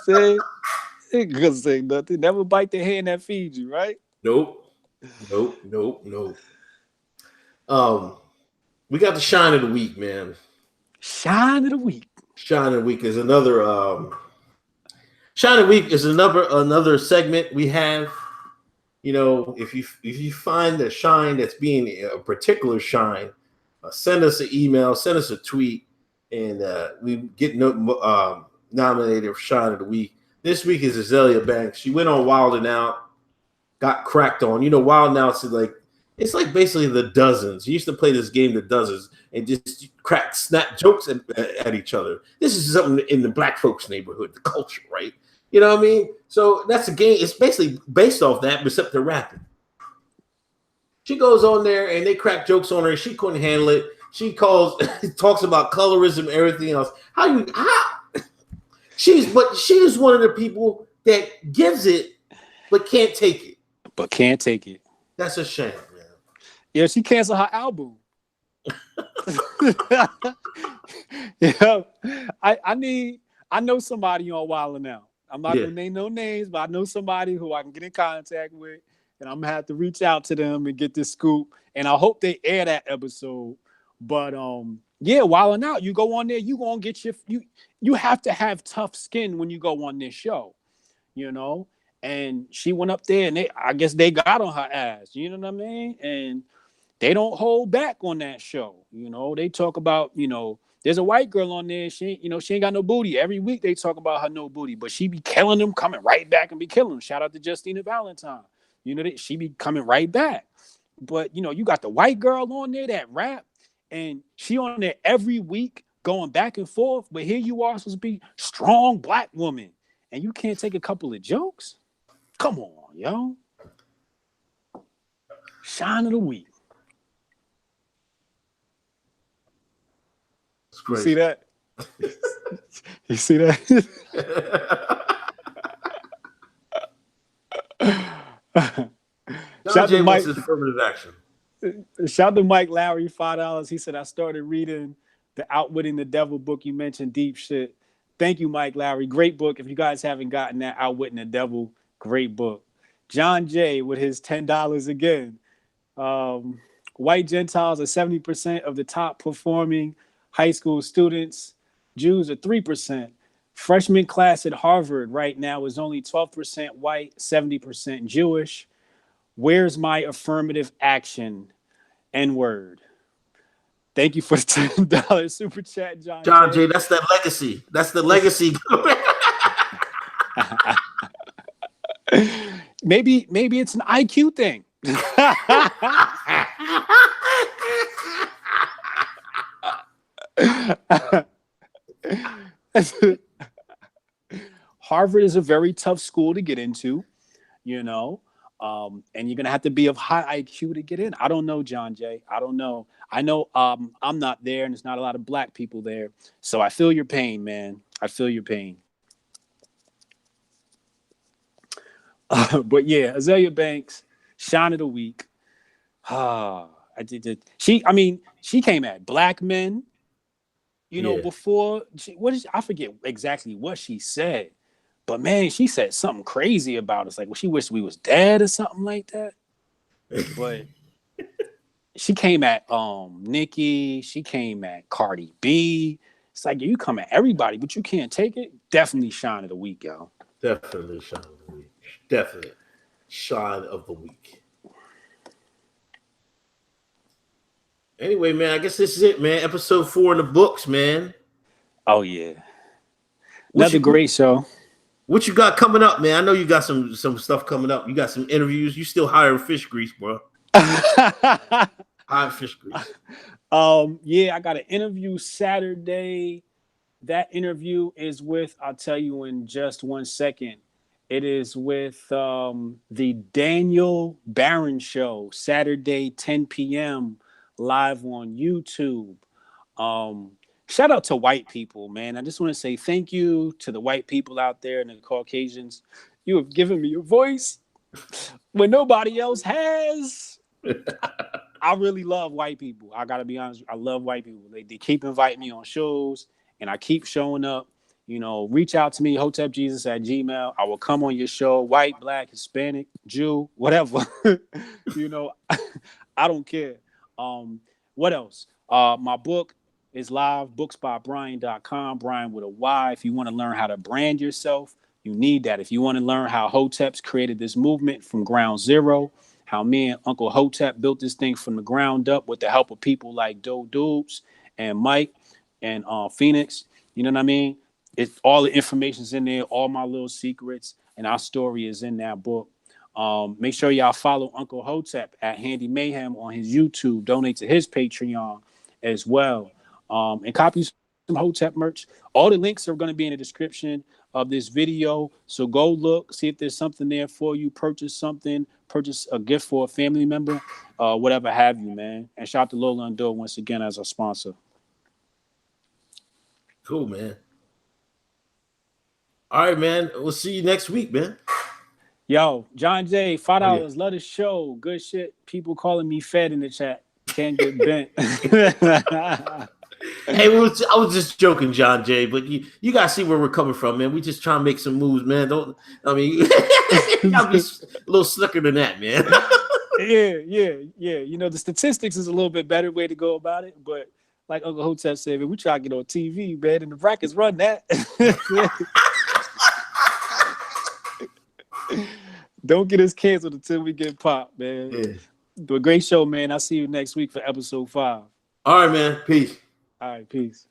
She ain't gonna say nothing. Never bite the hand that feeds you, right? Nope. We got the shine of the week, man. Shine of the week. Shine of the week is another Shine of the week is another segment we have. You know, if you find a shine that's being a particular shine, send us an email, send us a tweet, and we get nominated for Shine of the Week. This week is Azealia Banks. She went on Wild 'N Out, got cracked on. You know, Wild 'N Out's it's like basically the Dozens. You used to play this game, the Dozens, and just snap jokes at each other. This is something in the black folks' neighborhood, the culture, right? You know what I mean? So that's a game. It's basically based off that, except they're rapping. She goes on there and they crack jokes on her and she couldn't handle it. She talks about colorism and everything else. She is one of the people that gives it but can't take it. But can't take it. That's a shame, man. Yeah, she canceled her album. Yeah, I know somebody on Wilder now. I'm not gonna name no names, but I know somebody who I can get in contact with, and I'm gonna have to reach out to them and get this scoop. And I hope they air that episode. But yeah, Wilder Out, you go on there, you gonna get you have to have tough skin when you go on this show, you know. And she went up there, and I guess they got on her ass. You know what I mean? And they don't hold back on that show. You know, they talk about, there's a white girl on there. She ain't got no booty. Every week they talk about her no booty, but she be killing them, coming right back and be killing them. Shout out to Justina Valentine. She be coming right back. But, you got the white girl on there that rap, and she on there every week going back and forth. But here you are supposed to be strong black woman, and you can't take a couple of jokes? Come on, yo. Shine of the week. You see that? You see that? John Jay wants his affirmative action. Shout to Mike Lowry, $5. He said, I started reading the Outwitting the Devil book you mentioned, deep shit. Thank you, Mike Lowry. Great book. If you guys haven't gotten that, Outwitting the Devil, great book. John Jay with his $10 again. White Gentiles are 70% of the top performing high school students. Jews are 3%. Freshman class at Harvard right now is only 12% white, 70% Jewish. Where's my affirmative action? N-word. Thank you for the $10 super chat, John. John Jay, that's that legacy. That's the legacy. Maybe it's an IQ thing. Harvard is a very tough school to get into, and you're gonna have to be of high IQ to get in. I don't know, John Jay. I don't know. I know I'm not there, and there's not a lot of black people there. So I feel your pain, man. I feel your pain. But yeah, Azealia Banks, Shine of the Week. I did. She came at black men. Before I forget exactly what she said, but man, she said something crazy about us. Like, well, she wished we was dead or something like that. But she came at Nicki. She came at Cardi B. It's like, you come at everybody, but you can't take it. Definitely Shine of the Week, y'all. Definitely Shine of the Week. Definitely Shine of the Week. Anyway, man, I guess this is it, man. Episode 4 in the books, man. Oh yeah, another great show. What you got coming up, man? I know you got some stuff coming up. You got some interviews. You still hiring fish grease, bro? Hiring fish grease. Yeah, I got an interview Saturday. That interview is with, I'll tell you in just 1 second. It is with the Daniel Barron Show, Saturday, 10 p.m. live on YouTube. Shout out to white people, man. I just want to say thank you to the white people out there and the Caucasians. You have given me a voice when nobody else has. I really love white people. I got to be honest. I love white people. They keep inviting me on shows, and I keep showing up. Reach out to me, Hotep Jesus at Gmail. I will come on your show, white, black, Hispanic, Jew, whatever. I don't care. What else? My book is live, booksbybrian.com, Brian with a Y. If you want to learn how to brand yourself, you need that. If you want to learn how Hoteps created this movement from ground zero, how me and Uncle Hotep built this thing from the ground up with the help of people like Doe Dubes and Mike and Phoenix, you know what I mean? All the information's in there, all my little secrets, and our story is in that book. Make sure y'all follow Uncle Hotep at Handy Mayhem on his YouTube. Donate to his Patreon as well. And copy some Hotep merch. All the links are going to be in the description of this video. So go look, see if there's something there for you. Purchase something, purchase a gift for a family member, whatever have you, man. And shout out to Lola and Doe once again as our sponsor. Cool, man. All right, man. We'll see you next week, man. Yo, John J, $5. Oh, yeah. Love the show. Good shit. People calling me fed in the chat. Can't get bent. Hey, I was just joking, John Jay, but you gotta see where we're coming from, man. We just trying to make some moves, man. You gotta be a little slicker than that, man. Yeah. You know, the statistics is a little bit better way to go about it, but like Uncle Hotep said, man, we try to get on TV, man, and the brackets run that. Don't get us canceled until we get popped, man. Yeah. Do a great show, man. I'll see you next week for episode 5. All right, man. Peace. All right, peace.